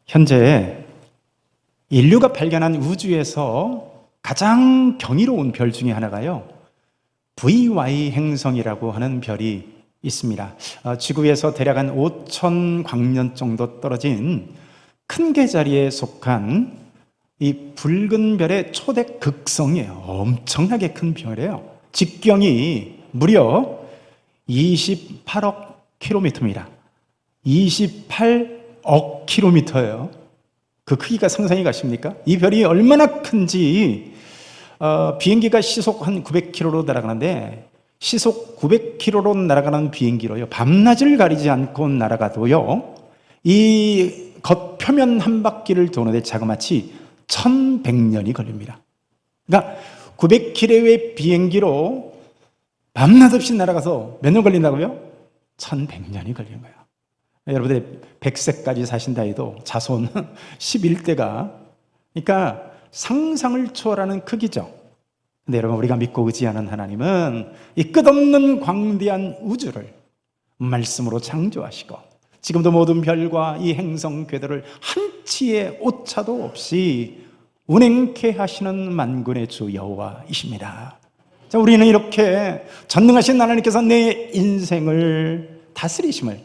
현재 인류가 발견한 우주에서 가장 경이로운 별 중에 하나가요, VY 행성이라고 하는 별이 있습니다. 지구에서 대략 한 5천 광년 정도 떨어진 큰 계자리에 속한 이 붉은 별의 초대 극성이에요. 엄청나게 큰 별이에요. 직경이 무려 28억 킬로미터입니다. 28억 킬로미터예요. 그 크기가 상상이 가십니까? 이 별이 얼마나 큰지 비행기가 시속 한 900km로 날아가는데, 시속 900km로 날아가는 비행기로요, 밤낮을 가리지 않고 날아가도요, 이 겉표면 한 바퀴를 도는데 자그마치 1100년이 걸립니다. 그러니까 900km의 비행기로 밤낮 없이 날아가서 몇 년 걸린다고요? 1100년이 걸린 거예요. 여러분들이 100세까지 사신다 해도 자손 11대가, 그러니까 상상을 초월하는 크기죠. 근데 여러분, 우리가 믿고 의지하는 하나님은 이 끝없는 광대한 우주를 말씀으로 창조하시고, 지금도 모든 별과 이 행성 궤도를 한치의 오차도 없이 운행케 하시는 만군의 주 여호와이십니다. 자, 우리는 이렇게 전능하신 하나님께서 내 인생을 다스리심을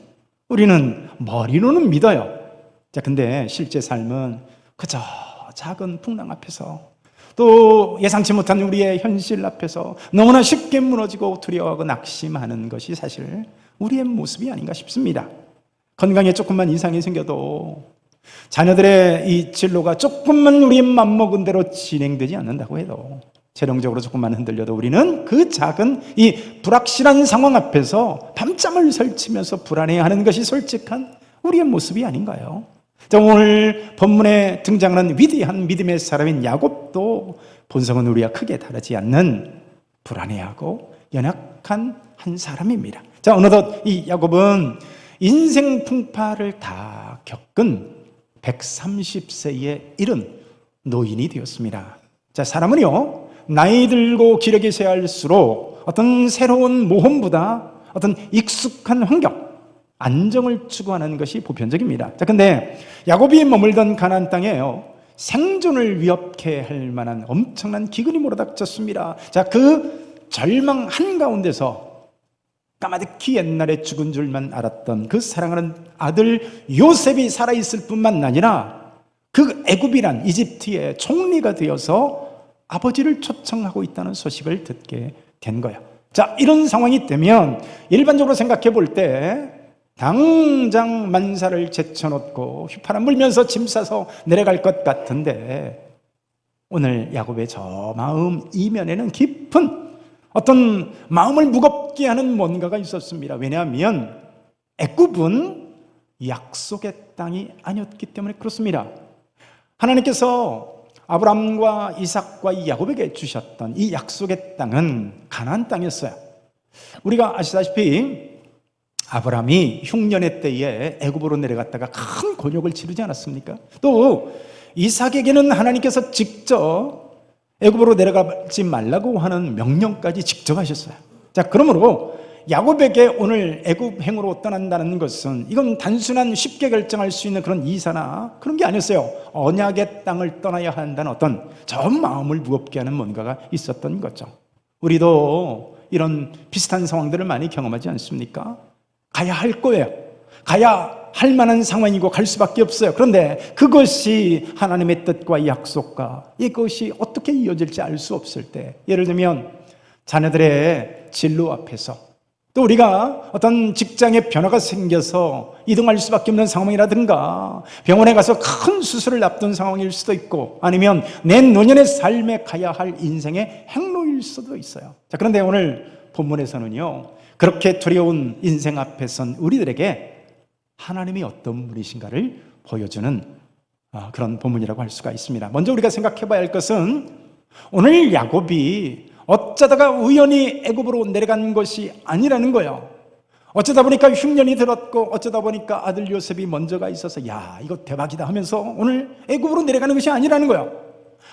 우리는 머리로는 믿어요. 자, 근데 실제 삶은 그저 작은 풍랑 앞에서, 또 예상치 못한 우리의 현실 앞에서 너무나 쉽게 무너지고 두려워하고 낙심하는 것이 사실 우리의 모습이 아닌가 싶습니다. 건강에 조금만 이상이 생겨도, 자녀들의 이 진로가 조금만 우리의 맘먹은 대로 진행되지 않는다고 해도, 재정적으로 조금만 흔들려도 우리는 그 작은 이 불확실한 상황 앞에서 밤잠을 설치면서 불안해하는 것이 솔직한 우리의 모습이 아닌가요? 자, 오늘 본문에 등장하는 위대한 믿음의 사람인 야곱도 본성은 우리와 크게 다르지 않는 불안해하고 연약한 한 사람입니다. 자, 어느덧 이 야곱은 인생 풍파를 다 겪은 130세에 이른 노인이 되었습니다. 자, 사람은요, 나이 들고 기력이 쇠할수록 어떤 새로운 모험보다 어떤 익숙한 환경, 안정을 추구하는 것이 보편적입니다. 자, 근데 야곱이 머물던 가나안 땅에요, 생존을 위협케 할 만한 엄청난 기근이 몰아닥쳤습니다. 자, 그 절망 한가운데서 까마득히 옛날에 죽은 줄만 알았던 그 사랑하는 아들 요셉이 살아있을 뿐만 아니라 그 애굽이란 이집트의 총리가 되어서 아버지를 초청하고 있다는 소식을 듣게 된 거예요. 자, 이런 상황이 되면 일반적으로 생각해 볼 때 당장 만사를 제쳐놓고 휘파람 불면서 짐 싸서 내려갈 것 같은데, 오늘 야곱의 저 마음 이면에는 깊은 어떤 마음을 무겁게 하는 뭔가가 있었습니다. 왜냐하면 애굽은 약속의 땅이 아니었기 때문에 그렇습니다. 하나님께서 아브라함과 이삭과 야곱에게 주셨던 이 약속의 땅은 가나안 땅이었어요. 우리가 아시다시피 아브라함이 흉년의 때에 애굽으로 내려갔다가 큰 곤욕을 치르지 않았습니까? 또 이삭에게는 하나님께서 직접 애굽으로 내려가지 말라고 하는 명령까지 직접 하셨어요. 자, 그러므로 야곱에게 오늘 애굽행으로 떠난다는 것은, 이건 단순한 쉽게 결정할 수 있는 그런 이사나 그런 게 아니었어요. 언약의 땅을 떠나야 한다는 어떤 저 마음을 무겁게 하는 뭔가가 있었던 거죠. 우리도 이런 비슷한 상황들을 많이 경험하지 않습니까? 가야 할 거예요. 가야 할 만한 상황이고 갈 수밖에 없어요. 그런데 그것이 하나님의 뜻과 약속과 이것이 어떻게 이어질지 알 수 없을 때, 예를 들면 자녀들의 진로 앞에서, 또 우리가 어떤 직장에 변화가 생겨서 이동할 수밖에 없는 상황이라든가, 병원에 가서 큰 수술을 앞둔 상황일 수도 있고, 아니면 내노년의 삶에 가야 할 인생의 행로일 수도 있어요. 자, 그런데 오늘 본문에서는요, 그렇게 두려운 인생 앞에 선 우리들에게 하나님이 어떤 분이신가를 보여주는 그런 본문이라고 할 수가 있습니다. 먼저 우리가 생각해 봐야 할 것은, 오늘 야곱이 어쩌다가 우연히 애굽으로 내려간 것이 아니라는 거예요. 어쩌다 보니까 흉년이 들었고, 어쩌다 보니까 아들 요셉이 먼저가 있어서 야, 이거 대박이다 하면서 오늘 애굽으로 내려가는 것이 아니라는 거예요.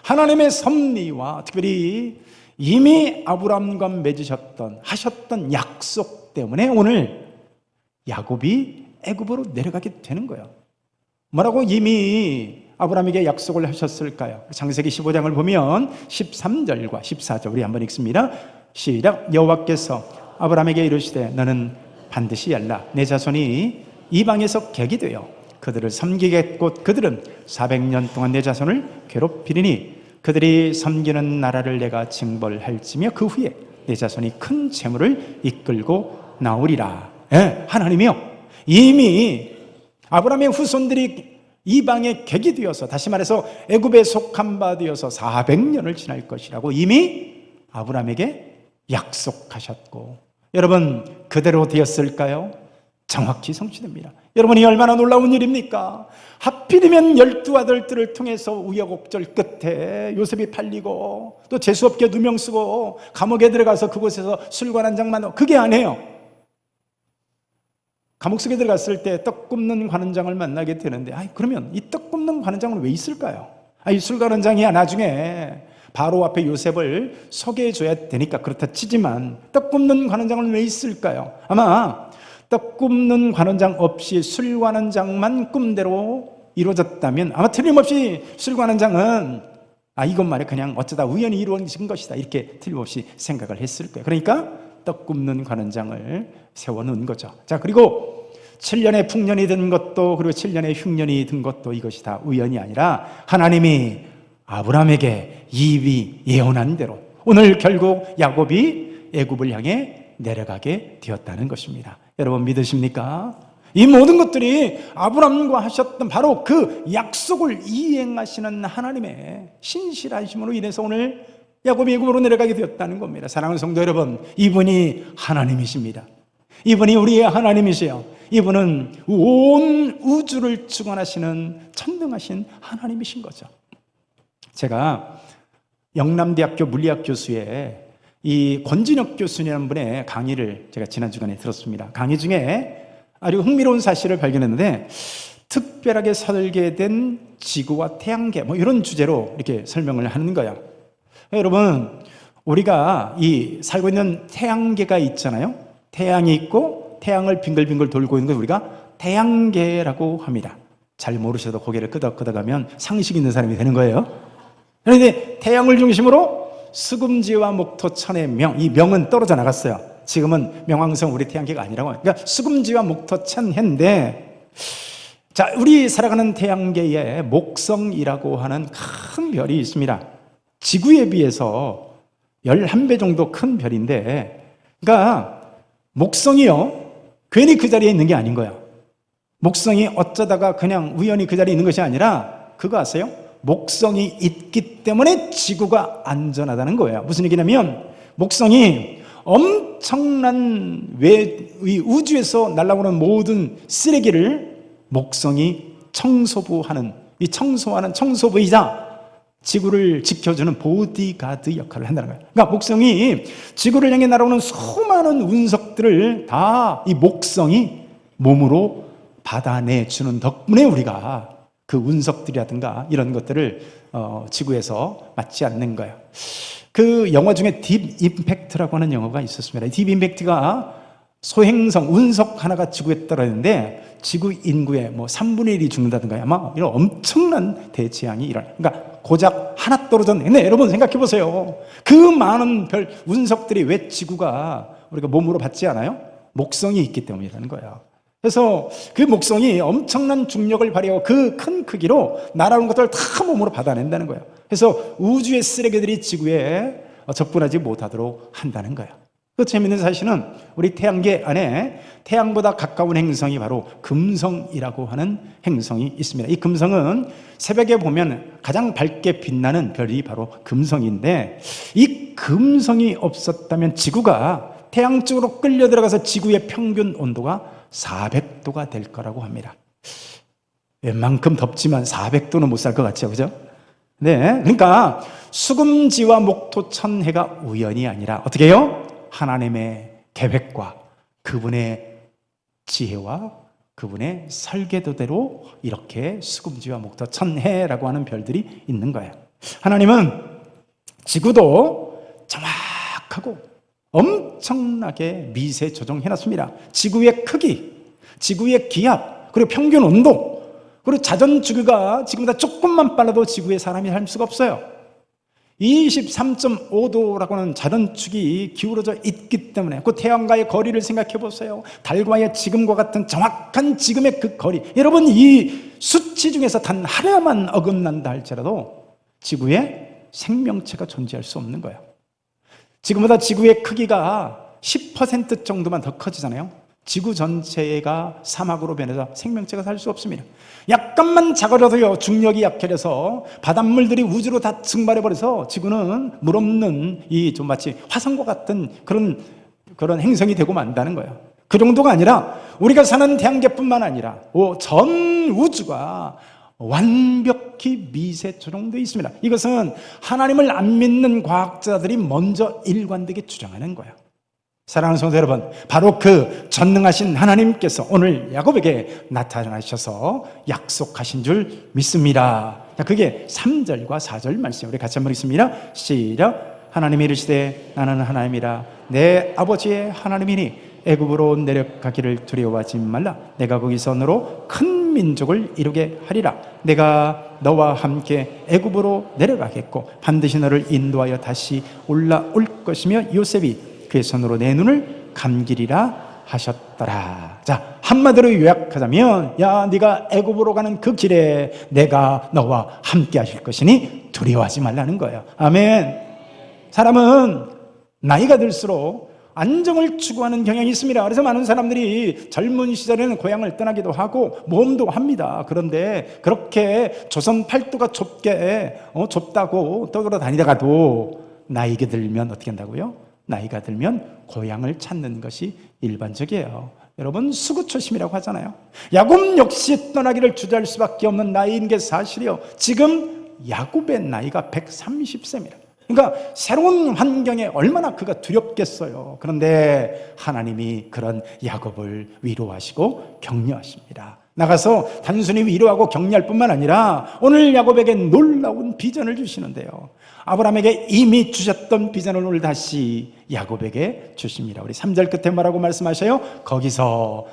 하나님의 섭리와 특별히 이미 아브라함과 맺으셨던, 하셨던 약속 때문에 오늘 야곱이 애굽으로 내려가게 되는 거예요. 뭐라고 이미 아브라함에게 약속을 하셨을까요? 창세기 15장을 보면 13절과 14절 우리 한번 읽습니다. 시작. 여호와께서 아브라함에게 이르시되 너는 반드시 알라. 내 자손이 이방에서 객이 되어 그들을 섬기겠고 그들은 400년 동안 내 자손을 괴롭히리니 그들이 섬기는 나라를 내가 징벌할지며 그 후에 내 자손이 큰 재물을 이끌고 나오리라. 하나님이요, 이미 아브라함의 후손들이 이방의 객이 되어서, 다시 말해서 애굽에 속한 바 되어서 400년을 지날 것이라고 이미 아브라함에게 약속하셨고, 여러분 그대로 되었을까요? 정확히 성취됩니다. 여러분이 얼마나 놀라운 일입니까? 하필이면 12아들들을 통해서 우여곡절 끝에 요셉이 팔리고 또 재수없게 누명 쓰고 감옥에 들어가서 그곳에서 술관 한 장만, 그게 아니에요. 감옥 속에 들어갔을 때 떡 굽는 관원장을 만나게 되는데, 그러면 이 떡 굽는 관원장은 왜 있을까요? 이 술관원장이야 나중에 바로 앞에 요셉을 소개해줘야 되니까 그렇다 치지만 떡 굽는 관원장은 왜 있을까요? 아마 떡 굽는 관원장 없이 술관원장만 꿈대로 이루어졌다면 아마 틀림없이 술관원장은 이것만에 그냥 어쩌다 우연히 이루어진 것이다 이렇게 틀림없이 생각을 했을 거예요. 그러니까 떡 굽는 관원장을 세워놓은 거죠. 자, 그리고 7년의 풍년이 든 것도, 그리고 7년의 흉년이 든 것도 이것이 다 우연이 아니라 하나님이 아브라함에게 이미 예언한 대로 오늘 결국 야곱이 애굽을 향해 내려가게 되었다는 것입니다. 여러분 믿으십니까? 이 모든 것들이 아브라함과 하셨던 바로 그 약속을 이행하시는 하나님의 신실하심으로 인해서 오늘 야곱이 애굽으로 내려가게 되었다는 겁니다. 사랑하는 성도 여러분, 이분이 하나님이십니다. 이분이 우리의 하나님이세요. 이분은 온 우주를 주관하시는 천능하신 하나님이신 거죠. 제가 영남대학교 물리학 교수의 이 권진혁 교수님이라는 분의 강의를 제가 지난 주간에 들었습니다. 강의 중에 아주 흥미로운 사실을 발견했는데, 특별하게 설계된 지구와 태양계 이런 주제로 이렇게 설명을 하는 거예요. 여러분, 우리가 이 살고 있는 태양계가 있잖아요. 태양이 있고 태양을 빙글빙글 돌고 있는 걸 우리가 태양계라고 합니다. 잘 모르셔도 고개를 끄덕끄덕하면 상식 있는 사람이 되는 거예요. 그런데 태양을 중심으로 수금지와 목토천의 명, 이 명은 떨어져 나갔어요. 지금은 명왕성 우리 태양계가 아니라고. 그러니까 수금지와 목토천 해인데, 자, 우리 살아가는 태양계에 목성이라고 하는 큰 별이 있습니다. 지구에 비해서 11배 정도 큰 별인데, 그러니까 목성이요, 괜히 그 자리에 있는 게 아닌 거야. 목성이 어쩌다가 그냥 우연히 그 자리에 있는 것이 아니라, 그거 아세요? 목성이 있기 때문에 지구가 안전하다는 거예요. 무슨 얘기냐면, 목성이 엄청난 우주에서 날아오는 모든 쓰레기를 목성이 청소부하는, 이 청소부이자 지구를 지켜주는 보디가드 역할을 한다는 거예요. 그러니까 목성이 지구를 향해 날아오는 수많은 운석들을 다 이 목성이 몸으로 받아내주는 덕분에 우리가 그 운석들이라든가 이런 것들을 지구에서 맞지 않는 거예요. 그 영화 중에 딥 임팩트라고 하는 영화가 있었습니다. 딥 임팩트가 소행성, 운석 하나가 지구에 떨어졌는데 지구 인구의 3분의 1이 죽는다든가 아마 이런 엄청난 대재앙이 일어나요. 그러니까 고작 하나 떨어졌네. 근데 여러분 생각해 보세요. 그 많은 별 운석들이 왜 지구가 우리가 몸으로 받지 않아요? 목성이 있기 때문이라는 거예요. 그래서 그 목성이 엄청난 중력을 발휘하고 그 큰 크기로 날아오는 것들을 다 몸으로 받아낸다는 거예요. 그래서 우주의 쓰레기들이 지구에 접근하지 못하도록 한다는 거예요. 그 재미있는 사실은 우리 태양계 안에 태양보다 가까운 행성이 바로 금성이라고 하는 행성이 있습니다. 이 금성은 새벽에 보면 가장 밝게 빛나는 별이 바로 금성인데, 이 금성이 없었다면 지구가 태양 쪽으로 끌려 들어가서 지구의 평균 온도가 400도가 될 거라고 합니다. 웬만큼 덥지만 400도는 못 살 것 같죠, 그죠? 네, 그러니까 수금지와 목토천해가 우연이 아니라 어떻게 해요? 하나님의 계획과 그분의 지혜와 그분의 설계도대로 이렇게 수금지와 목토천해라고 하는 별들이 있는 거예요. 하나님은 지구도 정확하고 엄청나게 미세 조정해놨습니다. 지구의 크기, 지구의 기압, 그리고 평균 온도, 그리고 자전주기가 지금보다 조금만 빨라도 지구에 사람이 살 수가 없어요. 23.5도라고는 자전축이 기울어져 있기 때문에 그 태양과의 거리를 생각해 보세요. 달과의 지금과 같은 정확한 지금의 그 거리, 여러분 이 수치 중에서 단 하나만 어긋난다 할지라도 지구에 생명체가 존재할 수 없는 거예요. 지금보다 지구의 크기가 10% 정도만 더 커지잖아요. 지구 전체가 사막으로 변해서 생명체가 살 수 없습니다. 약간만 작아져도요, 중력이 약해져서 바닷물들이 우주로 다 증발해버려서 지구는 물 없는 좀 마치 화성과 같은 그런 행성이 되고 만다는 거예요. 그 정도가 아니라 우리가 사는 태양계뿐만 아니라 전 우주가 완벽히 미세조정되어 있습니다. 이것은 하나님을 안 믿는 과학자들이 먼저 일관되게 주장하는 거예요. 사랑하는 성도 여러분, 바로 그 전능하신 하나님께서 오늘 야곱에게 나타나셔서 약속하신 줄 믿습니다. 그게 3절과 4절 말씀, 우리 같이 한번 읽습니다. 시작. 하나님이 이르시되 나는 하나님이라 내 아버지의 하나님이니 애굽으로 내려가기를 두려워하지 말라. 내가 거기서 너로 큰 민족을 이루게 하리라. 내가 너와 함께 애굽으로 내려가겠고 반드시 너를 인도하여 다시 올라올 것이며 요셉이 그의 손으로 내 눈을 감기리라 하셨더라. 자, 한마디로 요약하자면 네가 애굽으로 가는 그 길에 내가 너와 함께 하실 것이니 두려워하지 말라는 거예요. 아멘. 사람은 나이가 들수록 안정을 추구하는 경향이 있습니다. 그래서 많은 사람들이 젊은 시절에는 고향을 떠나기도 하고 모험도 합니다. 그런데 그렇게 조선 팔도가 좁다고 떠돌아다니다가도 나이가 들면 어떻게 한다고요? 나이가 들면 고향을 찾는 것이 일반적이에요. 여러분, 수구초심이라고 하잖아요. 야곱 역시 떠나기를 주저할 수밖에 없는 나이인 게 사실이요. 지금 야곱의 나이가 130세입니다. 그러니까 새로운 환경에 얼마나 그가 두렵겠어요. 그런데 하나님이 그런 야곱을 위로하시고 격려하십니다. 나가서 단순히 위로하고 격려할 뿐만 아니라 오늘 야곱에게 놀라운 비전을 주시는데요. 아브라함에게 이미 주셨던 비전을 오늘 다시 야곱에게 주십니다. 우리 3절 끝에 뭐라고 말씀하셔요? 거기서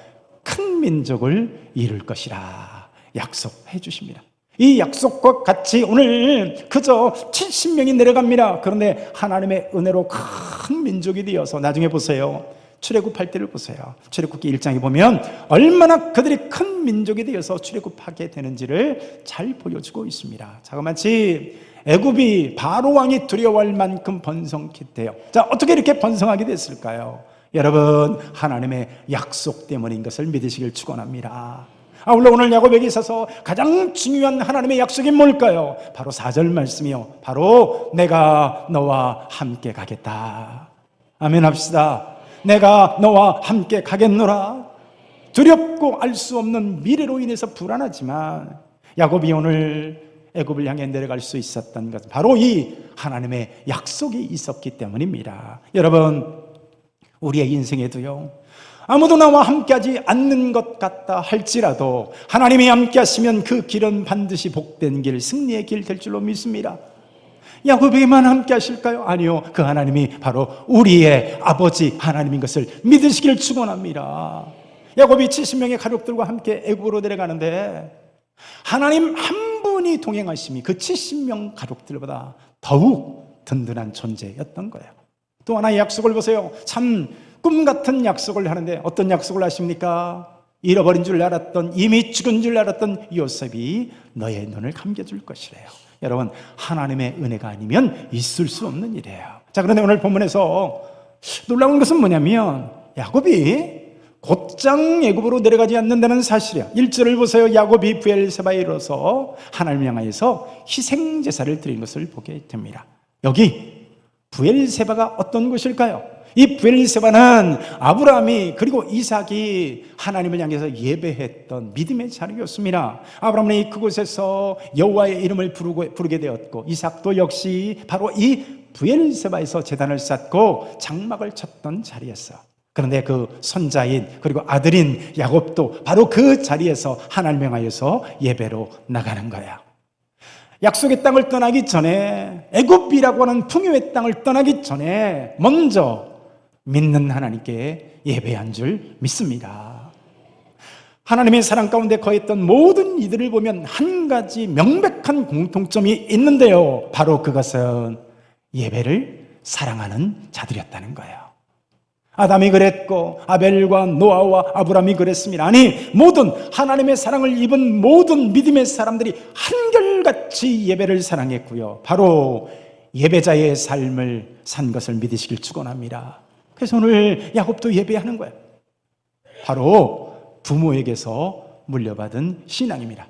큰 민족을 이룰 것이라 약속해 주십니다. 이 약속과 같이 오늘 그저 70명이 내려갑니다. 그런데 하나님의 은혜로 큰 민족이 되어서 나중에 보세요. 출애굽할 때를 보세요. 출애굽기 1장에 보면 얼마나 그들이 큰 민족이 되어서 출애굽하게 되는지를 잘 보여주고 있습니다. 자그마치 애굽이 바로 왕이 두려워할 만큼 번성했대요. 자, 어떻게 이렇게 번성하게 됐을까요? 여러분, 하나님의 약속 때문인 것을 믿으시길 축원합니다. 아울러 오늘 야곱에게 있어서 가장 중요한 하나님의 약속이 뭘까요? 바로 4절 말씀이요. 바로 내가 너와 함께 가겠다. 아멘 합시다. 내가 너와 함께 가겠노라. 두렵고 알 수 없는 미래로 인해서 불안하지만 야곱이 오늘 애굽을 향해 내려갈 수 있었던 것은 바로 이 하나님의 약속이 있었기 때문입니다. 여러분, 우리의 인생에도요, 아무도 나와 함께하지 않는 것 같다 할지라도 하나님이 함께 하시면 그 길은 반드시 복된 길, 승리의 길 될 줄로 믿습니다. 야곱에게만 함께 하실까요? 아니요, 그 하나님이 바로 우리의 아버지 하나님인 것을 믿으시길 축원합니다. 야곱이 70명의 가족들과 함께 애굽으로 내려가는데 하나님 한 분이 동행하심이 그 70명 가족들보다 더욱 든든한 존재였던 거예요. 또 하나의 약속을 보세요. 참 꿈 같은 약속을 하는데 어떤 약속을 하십니까? 잃어버린 줄 알았던, 이미 죽은 줄 알았던 요셉이 너의 눈을 감겨줄 것이래요. 여러분, 하나님의 은혜가 아니면 있을 수 없는 일이에요. 자, 그런데 오늘 본문에서 놀라운 것은 뭐냐면 야곱이 곧장 애굽으로 내려가지 않는다는 사실이에요. 1절을 보세요. 야곱이 브엘세바에 이르러서 하나님을 향하여서 희생제사를 드린 것을 보게 됩니다. 여기 브엘세바가 어떤 곳일까요? 이 브엘세바는 아브라함이 그리고 이삭이 하나님을 향해서 예배했던 믿음의 자리였습니다. 아브라함은 그곳에서 여호와의 이름을 부르게 되었고 이삭도 역시 바로 이 브엘세바에서 제단을 쌓고 장막을 쳤던 자리였어요. 그런데 그 손자인 그리고 아들인 야곱도 바로 그 자리에서 하나님을 향하여서 예배로 나가는 거야. 약속의 땅을 떠나기 전에, 애굽이라고 하는 풍요의 땅을 떠나기 전에 먼저 믿는 하나님께 예배한 줄 믿습니다. 하나님의 사랑 가운데 거했던 모든 이들을 보면 한 가지 명백한 공통점이 있는데요. 바로 그것은 예배를 사랑하는 자들이었다는 거예요. 아담이 그랬고 아벨과 노아와 아브라함이 그랬습니다. 아니, 모든 하나님의 사랑을 입은 모든 믿음의 사람들이 한결같이 예배를 사랑했고요. 바로 예배자의 삶을 산 것을 믿으시길 축원합니다. 그래서 오늘 야곱도 예배하는 거예요. 바로 부모에게서 물려받은 신앙입니다.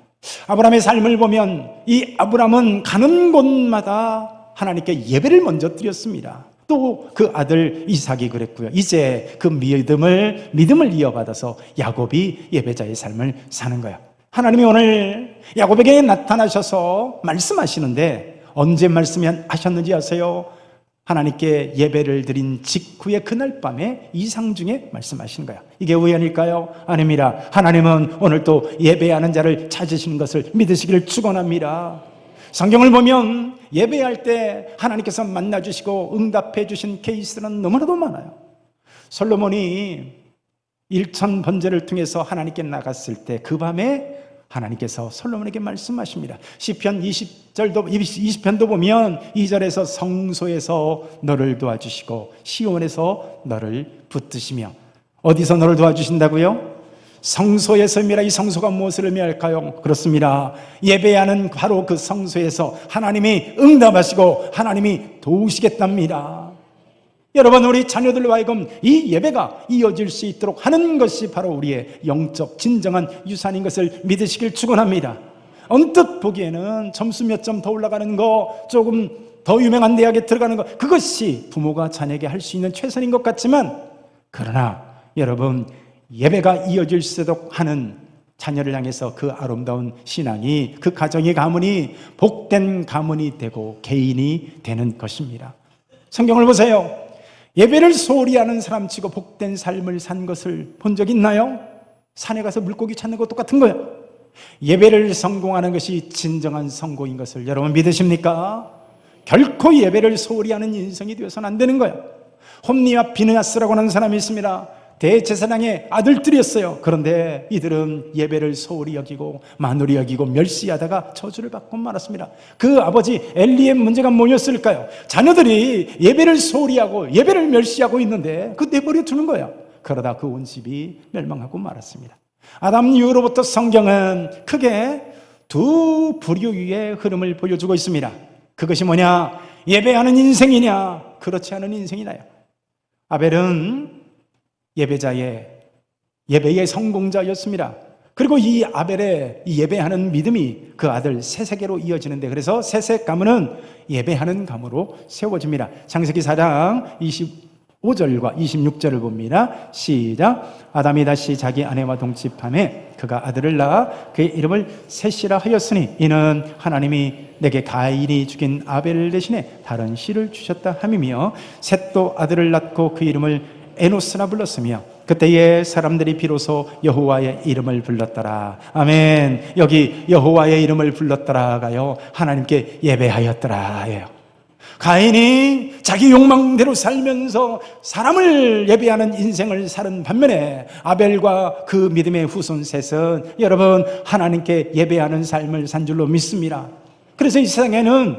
아브라함의 삶을 보면 이 아브라함은 가는 곳마다 하나님께 예배를 먼저 드렸습니다. 또 그 아들 이삭이 그랬고요. 이제 그 믿음을 이어받아서 야곱이 예배자의 삶을 사는 거예요. 하나님이 오늘 야곱에게 나타나셔서 말씀하시는데 언제 말씀하셨는지 아세요? 하나님께 예배를 드린 직후의 그날 밤에 이상 중에 말씀하신 거야. 이게 우연일까요? 아닙니다. 하나님은 오늘 또 예배하는 자를 찾으시는 것을 믿으시기를 축원합니다. 성경을 보면 예배할 때 하나님께서 만나주시고 응답해 주신 케이스는 너무나도 많아요. 솔로몬이 일천 번제를 통해서 하나님께 나갔을 때 그 밤에 하나님께서 솔로몬에게 말씀하십니다. 시편 20편도 보면 2절에서 성소에서 너를 도와주시고 시온에서 너를 붙드시며, 어디서 너를 도와주신다고요? 성소에서입니다. 이 성소가 무엇을 의미할까요? 그렇습니다. 예배하는 바로 그 성소에서 하나님이 응답하시고 하나님이 도우시겠답니다. 여러분, 우리 자녀들로 하여금 이 예배가 이어질 수 있도록 하는 것이 바로 우리의 영적 진정한 유산인 것을 믿으시길 축원합니다. 언뜻 보기에는 점수 몇 점 더 올라가는 거, 조금 더 유명한 대학에 들어가는 거, 그것이 부모가 자녀에게 할 수 있는 최선인 것 같지만, 그러나 여러분, 예배가 이어질 수 있도록 하는 자녀를 향해서 그 아름다운 신앙이, 그 가정의 가문이 복된 가문이 되고 개인이 되는 것입니다. 성경을 보세요. 예배를 소홀히 하는 사람 치고 복된 삶을 산 것을 본 적 있나요? 산에 가서 물고기 찾는 것 똑같은 거예요. 예배를 성공하는 것이 진정한 성공인 것을 여러분 믿으십니까? 결코 예배를 소홀히 하는 인생이 되어서는 안 되는 거예요. 홈리와 비느하스라고 하는 사람이 있습니다. 대제사장의 아들들이었어요. 그런데 이들은 예배를 소홀히 여기고 만홀히 여기고 멸시하다가 저주를 받고 말았습니다. 그 아버지 엘리의 문제가 뭐였을까요? 자녀들이 예배를 소홀히 하고 예배를 멸시하고 있는데 그 내버려 두는 거예요. 그러다 그 온 집이 멸망하고 말았습니다. 아담 이후로부터 성경은 크게 두 부류의 흐름을 보여주고 있습니다. 그것이 뭐냐? 예배하는 인생이냐, 그렇지 않은 인생이냐요. 아벨은 예배의 성공자였습니다. 그리고 이 아벨의 이 예배하는 믿음이 그 아들 세세게로 이어지는데, 그래서 세세 가문은 예배하는 가문으로 세워집니다. 창세기 4장 25절과 26절을 봅니다. 시작. 아담이 다시 자기 아내와 동침함에 그가 아들을 낳아 그의 이름을 셋이라 하였으니 이는 하나님이 내게 가인이 죽인 아벨 대신에 다른 씨를 주셨다 함이며, 셋도 아들을 낳고 그 이름을 에노스나 불렀으며 그때의 사람들이 비로소 여호와의 이름을 불렀더라. 아멘. 여기 여호와의 이름을 불렀더라가요, 하나님께 예배하였더라예요. 가인이 자기 욕망대로 살면서 사람을 예배하는 인생을 사는 반면에 아벨과 그 믿음의 후손 셋은 여러분 하나님께 예배하는 삶을 산 줄로 믿습니다. 그래서 이 세상에는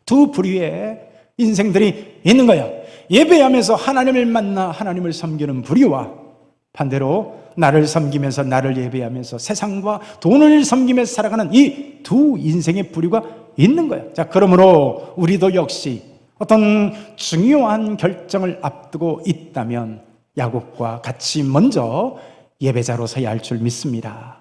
두 부류의 인생들이 있는 거예요. 예배하면서 하나님을 만나 하나님을 섬기는 부류와 반대로 나를 섬기면서 나를 예배하면서 세상과 돈을 섬기면서 살아가는 이 두 인생의 부류가 있는 거예요. 자, 그러므로 우리도 역시 어떤 중요한 결정을 앞두고 있다면 야곱과 같이 먼저 예배자로 서야 할 줄 믿습니다.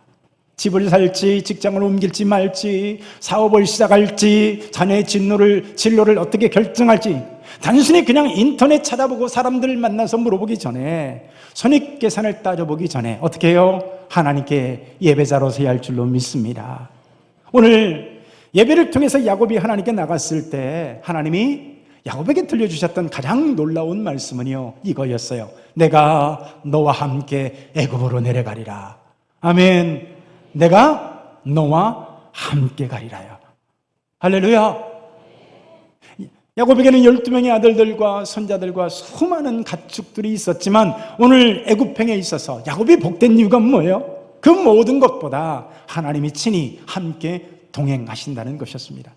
집을 살지, 직장을 옮길지 말지, 사업을 시작할지, 자녀의 진로를 어떻게 결정할지, 단순히 그냥 인터넷 찾아보고 사람들 만나서 물어보기 전에, 손익계산을 따져보기 전에 어떻게 해요? 하나님께 예배자로 서야 할 줄로 믿습니다. 오늘 예배를 통해서 야곱이 하나님께 나갔을 때 하나님이 야곱에게 들려주셨던 가장 놀라운 말씀은요, 이거였어요. 내가 너와 함께 애굽으로 내려가리라. 아멘. 내가 너와 함께 가리라요. 할렐루야. 야곱에게는 12명의 아들들과 손자들과 수많은 가축들이 있었지만 오늘 애굽행에 있어서 야곱이 복된 이유가 뭐예요? 그 모든 것보다 하나님이 친히 함께 동행하신다는 것이었습니다.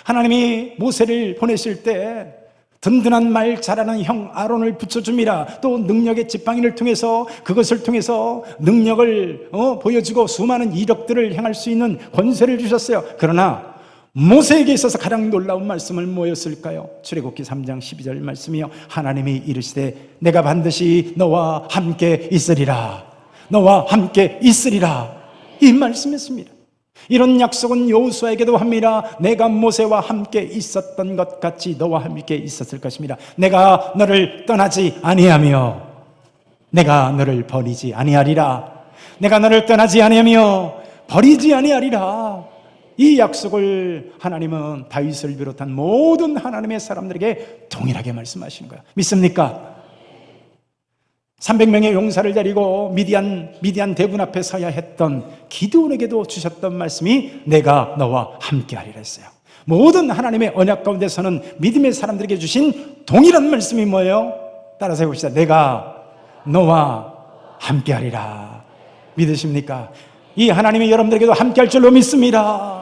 하나님이 모세를 보내실 때 든든한 말 잘하는 형 아론을 붙여줍니다. 또 능력의 지팡이를 통해서 그것을 통해서 능력을 보여주고 수많은 이력들을 행할 수 있는 권세를 주셨어요. 그러나 모세에게 있어서 가장 놀라운 말씀은 뭐였을까요? 출애굽기 3장 12절 말씀이요, 하나님이 이르시되 내가 반드시 너와 함께 있으리라, 너와 함께 있으리라, 이 말씀이었습니다. 이런 약속은 여호수아에게도 합니다. 내가 모세와 함께 있었던 것 같이 너와 함께 있었을 것입니다. 내가 너를 떠나지 아니하며 내가 너를 버리지 아니하리라. 내가 너를 떠나지 아니하며 버리지 아니하리라. 이 약속을 하나님은 다윗을 비롯한 모든 하나님의 사람들에게 동일하게 말씀하시는 거예요. 믿습니까? 300명의 용사를 데리고 미디안 대군 앞에 서야 했던 기드온에게도 주셨던 말씀이 내가 너와 함께하리라 했어요. 모든 하나님의 언약 가운데서는 믿음의 사람들에게 주신 동일한 말씀이 뭐예요? 따라서 해봅시다. 내가 너와 함께하리라. 믿으십니까? 이 하나님이 여러분들에게도 함께할 줄로 믿습니다.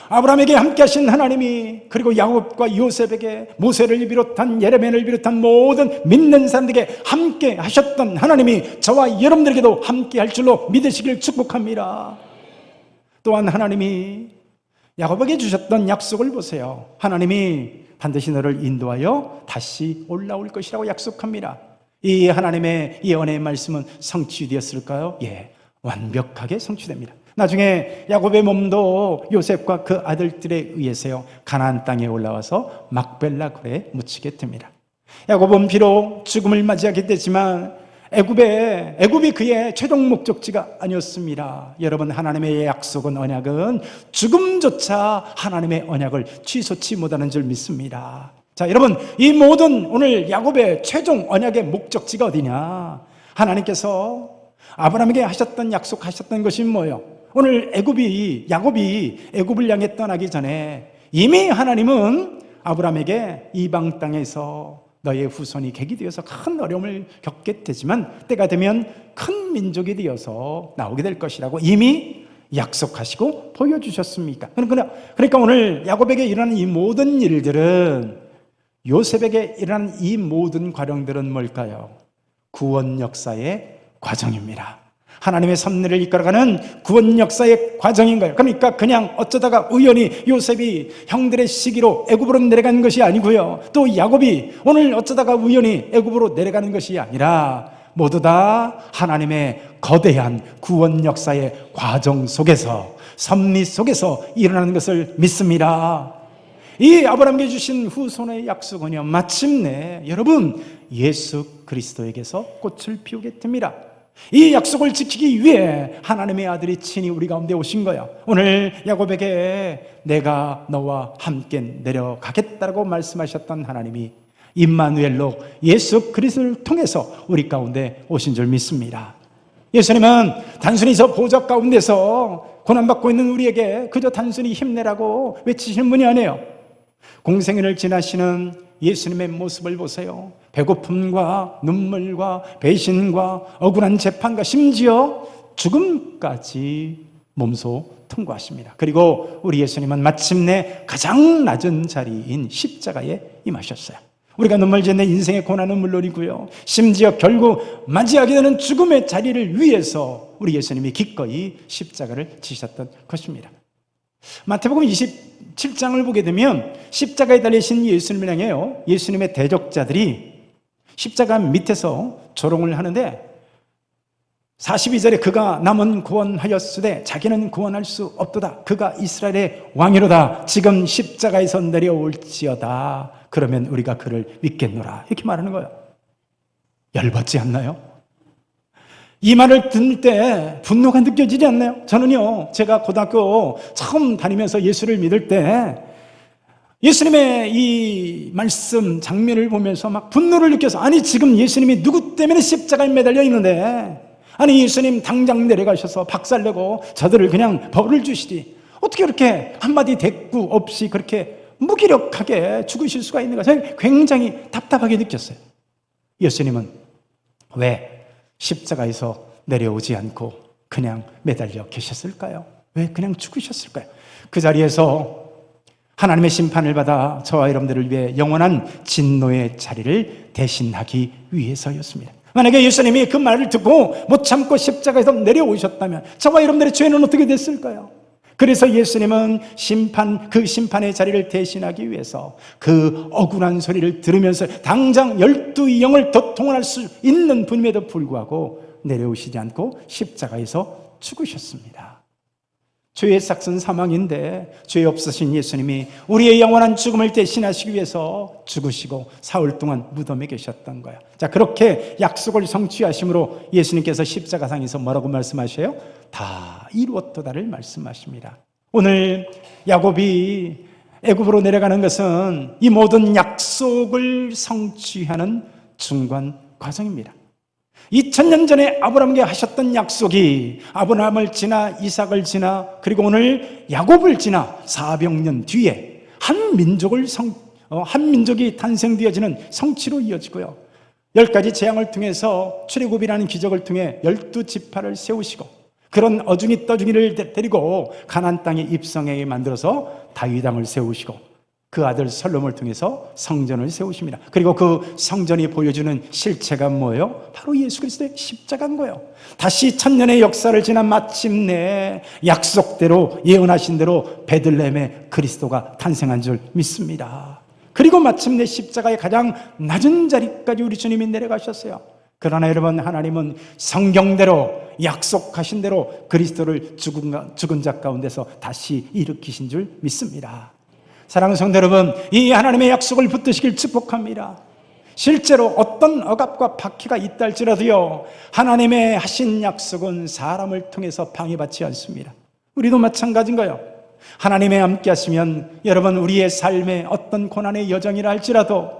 아브라함에게 함께하신 하나님이, 그리고 야곱과 요셉에게, 모세를 비롯한 예레미야를 비롯한 모든 믿는 사람들에게 함께 하셨던 하나님이 저와 여러분들에게도 함께 할 줄로 믿으시길 축복합니다. 또한 하나님이 야곱에게 주셨던 약속을 보세요. 하나님이 반드시 너를 인도하여 다시 올라올 것이라고 약속합니다. 이 하나님의 이 은혜의 말씀은 성취되었을까요? 예, 완벽하게 성취됩니다. 나중에 야곱의 몸도 요셉과 그 아들들에 의해서요 가나안 땅에 올라와서 막벨라 굴에 묻히게 됩니다. 야곱은 비록 죽음을 맞이하게 되지만 애굽이 그의 최종 목적지가 아니었습니다. 여러분, 하나님의 약속은, 언약은 죽음조차 하나님의 언약을 취소치 못하는 줄 믿습니다. 자, 여러분, 이 모든 오늘 야곱의 최종 언약의 목적지가 어디냐? 하나님께서 아브라함에게 하셨던, 약속하셨던 것이 뭐예요? 오늘 야곱이 애굽을 향해 떠나기 전에 이미 하나님은 아브라함에게 이방 땅에서 너의 후손이 객이 되어서 큰 어려움을 겪게 되지만 때가 되면 큰 민족이 되어서 나오게 될 것이라고 이미 약속하시고 보여주셨습니까? 그러니까 오늘 야곱에게 일어나는 이 모든 일들은, 요셉에게 일어나는 이 모든 과정들은 뭘까요? 구원 역사의 과정입니다. 하나님의 섭리를 이끌어가는 구원 역사의 과정인 거예요. 그러니까 그냥 어쩌다가 우연히 요셉이 형들의 시기로 애굽으로 내려간 것이 아니고요, 또 야곱이 오늘 어쩌다가 우연히 애굽으로 내려가는 것이 아니라 모두 다 하나님의 거대한 구원 역사의 과정 속에서, 섭리 속에서 일어나는 것을 믿습니다. 이 아브라함에게 주신 후손의 약속은요, 마침내 여러분 예수 그리스도에게서 꽃을 피우게 됩니다. 이 약속을 지키기 위해 하나님의 아들이 친히 우리 가운데 오신 거야. 오늘 야곱에게 내가 너와 함께 내려가겠다라고 말씀하셨던 하나님이 임마누엘로 예수 그리스도를 통해서 우리 가운데 오신 줄 믿습니다. 예수님은 단순히 저 보좌 가운데서 고난받고 있는 우리에게 그저 단순히 힘내라고 외치시는 분이 아니에요. 공생애를 지나시는 예수님의 모습을 보세요. 배고픔과 눈물과 배신과 억울한 재판과 심지어 죽음까지 몸소 통과하십니다. 그리고 우리 예수님은 마침내 가장 낮은 자리인 십자가에 임하셨어요. 우리가 눈물 짓는 인생의 고난은 물론이고요, 심지어 결국 맞이하게 되는 죽음의 자리를 위해서 우리 예수님이 기꺼이 십자가를 지셨던 것입니다. 마태복음 27장을 보게 되면 십자가에 달리신 예수님을 향해요, 예수님의 대적자들이 십자가 밑에서 조롱을 하는데 42절에 그가 남은 구원하였으되 자기는 구원할 수 없도다. 그가 이스라엘의 왕이로다. 지금 십자가에서 내려올지어다. 그러면 우리가 그를 믿겠노라. 이렇게 말하는 거예요. 열받지 않나요? 이 말을 듣을 때 분노가 느껴지지 않나요? 저는요, 제가 고등학교 처음 다니면서 예수를 믿을 때 예수님의 이 말씀 장면을 보면서 막 분노를 느껴서, 아니 지금 예수님이 누구 때문에 십자가에 매달려 있는데, 아니 예수님 당장 내려가셔서 박살내고 저들을 그냥 벌을 주시지 어떻게 그렇게 한마디 대꾸 없이 그렇게 무기력하게 죽으실 수가 있는가? 저는 굉장히 답답하게 느꼈어요. 예수님은 왜 십자가에서 내려오지 않고 그냥 매달려 계셨을까요? 왜 그냥 죽으셨을까요? 그 자리에서 하나님의 심판을 받아 저와 여러분들을 위해 영원한 진노의 자리를 대신하기 위해서였습니다. 만약에 예수님이 그 말을 듣고 못 참고 십자가에서 내려오셨다면 저와 여러분들의 죄는 어떻게 됐을까요? 그래서 예수님은 그 심판의 자리를 대신하기 위해서 그 억울한 소리를 들으면서 당장 12 영을 더 통원할 수 있는 분임에도 불구하고 내려오시지 않고 십자가에서 죽으셨습니다. 죄의 삭은 사망인데 죄 없으신 예수님이 우리의 영원한 죽음을 대신하시기 위해서 죽으시고 사흘 동안 무덤에 계셨던 거예요. 자, 그렇게 약속을 성취하심으로 예수님께서 십자가상에서 뭐라고 말씀하셔요? 다 이루었도다를 말씀하십니다. 오늘 야곱이 애굽으로 내려가는 것은 이 모든 약속을 성취하는 중간 과정입니다. 2000년 전에 아브라함에게 하셨던 약속이 아브라함을 지나 이삭을 지나 그리고 오늘 야곱을 지나 400년 뒤에 한 민족이 탄생되어지는 성취로 이어지고요. 10가지 재앙을 통해서 출애굽이라는 기적을 통해 12지파를 세우시고 그런 어중이 떠중이를 데리고 가나안 땅에 입성하게 만들어서 다윗 왕을 세우시고 그 아들 솔로몬을 통해서 성전을 세우십니다. 그리고 그 성전이 보여주는 실체가 뭐예요? 바로 예수 그리스도의 십자가인 거예요. 다시 1000년의 역사를 지나 마침내 약속대로 예언하신 대로 베들레헴에 그리스도가 탄생한 줄 믿습니다. 그리고 마침내 십자가의 가장 낮은 자리까지 우리 주님이 내려가셨어요. 그러나 여러분, 하나님은 성경대로 약속하신 대로 그리스도를 죽은 자 가운데서 다시 일으키신 줄 믿습니다. 사랑하는 성도 여러분, 이 하나님의 약속을 붙드시길 축복합니다. 실제로 어떤 억압과 박해가 있다 할지라도요, 하나님의 하신 약속은 사람을 통해서 방해받지 않습니다. 우리도 마찬가지인 거예요. 하나님의 함께 하시면 여러분, 우리의 삶에 어떤 고난의 여정이라 할지라도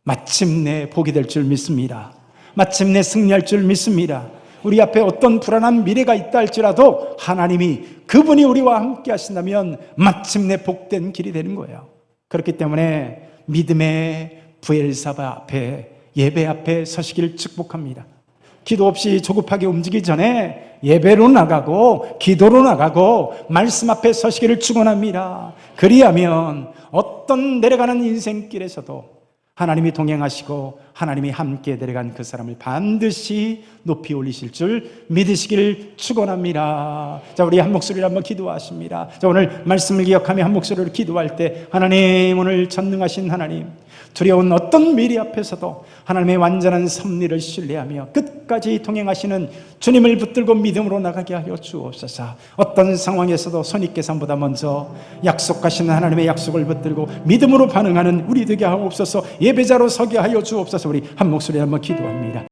마침내 복이 될 줄 믿습니다. 마침내 승리할 줄 믿습니다. 우리 앞에 어떤 불안한 미래가 있다 할지라도 하나님이 그분이 우리와 함께 하신다면 마침내 복된 길이 되는 거예요. 그렇기 때문에 믿음의 부엘사바 앞에, 예배 앞에 서시길 축복합니다. 기도 없이 조급하게 움직이기 전에 예배로 나가고 기도로 나가고 말씀 앞에 서시기를 축원합니다. 그리하면 어떤 내려가는 인생길에서도 하나님이 동행하시고 하나님이 함께 내려간 그 사람을 반드시 높이 올리실 줄 믿으시기를 축원합니다. 자, 우리 한 목소리로 한번 기도하십니다. 자, 오늘 말씀을 기억하며 한 목소리로 기도할 때 하나님, 오늘 전능하신 하나님, 두려운 어떤 미래 앞에서도 하나님의 완전한 섭리를 신뢰하며 끝까지 동행하시는 주님을 붙들고 믿음으로 나가게 하여 주옵소서. 어떤 상황에서도 손익계산보다 먼저 약속하시는 하나님의 약속을 붙들고 믿음으로 반응하는 우리 되게 하옵소서. 예배자로 서게 하여 주옵소서. 우리 한 목소리 한번 기도합니다.